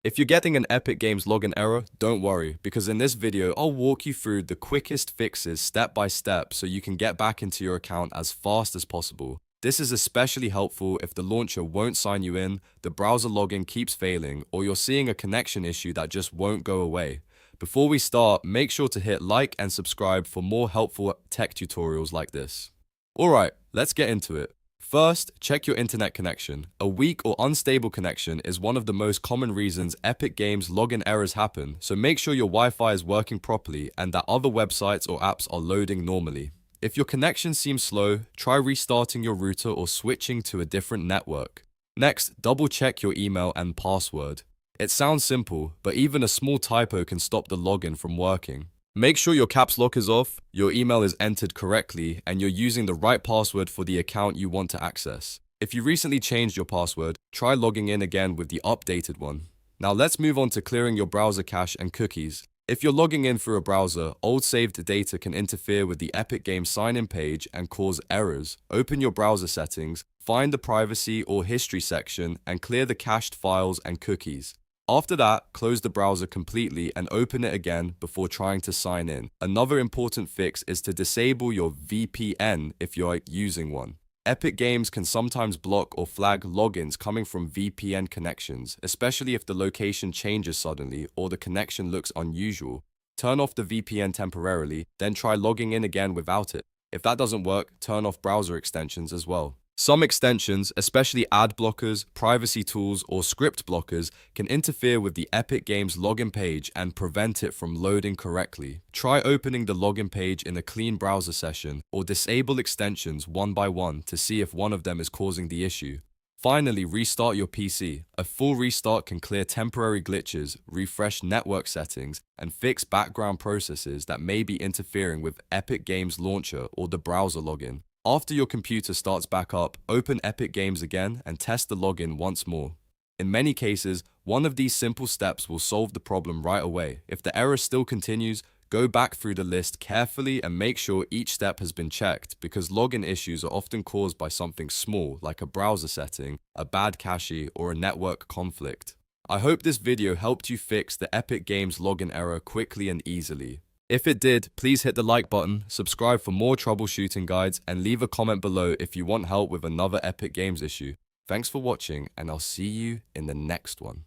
If you're getting an Epic Games login error, don't worry, because in this video, I'll walk you through the quickest fixes step by step so you can get back into your account as fast as possible. This is especially helpful if the launcher won't sign you in, the browser login keeps failing, or you're seeing a connection issue that just won't go away. Before we start, make sure to hit like and subscribe for more helpful tech tutorials like this. Alright, let's get into it. First, check your internet connection. A weak or unstable connection is one of the most common reasons Epic Games login errors happen, so make sure your Wi-Fi is working properly and that other websites or apps are loading normally. If your connection seems slow, try restarting your router or switching to a different network. Next, double check your email and password. It sounds simple, but even a small typo can stop the login from working. Make sure your caps lock is off, your email is entered correctly, and you're using the right password for the account you want to access. If you recently changed your password, try logging in again with the updated one. Now let's move on to clearing your browser cache and cookies. If you're logging in through a browser, old saved data can interfere with the Epic Games sign-in page and cause errors. Open your browser settings, find the privacy or history section, and clear the cached files and cookies. After that, close the browser completely and open it again before trying to sign in. Another important fix is to disable your VPN if you're using one. Epic Games can sometimes block or flag logins coming from VPN connections, especially if the location changes suddenly or the connection looks unusual. Turn off the VPN temporarily, then try logging in again without it. If that doesn't work, turn off browser extensions as well. Some extensions, especially ad blockers, privacy tools, or script blockers, can interfere with the Epic Games login page and prevent it from loading correctly. Try opening the login page in a clean browser session, or disable extensions one by one to see if one of them is causing the issue. Finally, restart your PC. A full restart can clear temporary glitches, refresh network settings, and fix background processes that may be interfering with Epic Games Launcher or the browser login. After your computer starts back up, open Epic Games again and test the login once more. In many cases, one of these simple steps will solve the problem right away. If the error still continues, go back through the list carefully and make sure each step has been checked, because login issues are often caused by something small like a browser setting, a bad cache, or a network conflict. I hope this video helped you fix the Epic Games login error quickly and easily. If it did, please hit the like button, subscribe for more troubleshooting guides, and leave a comment below if you want help with another Epic Games issue. Thanks for watching, and I'll see you in the next one.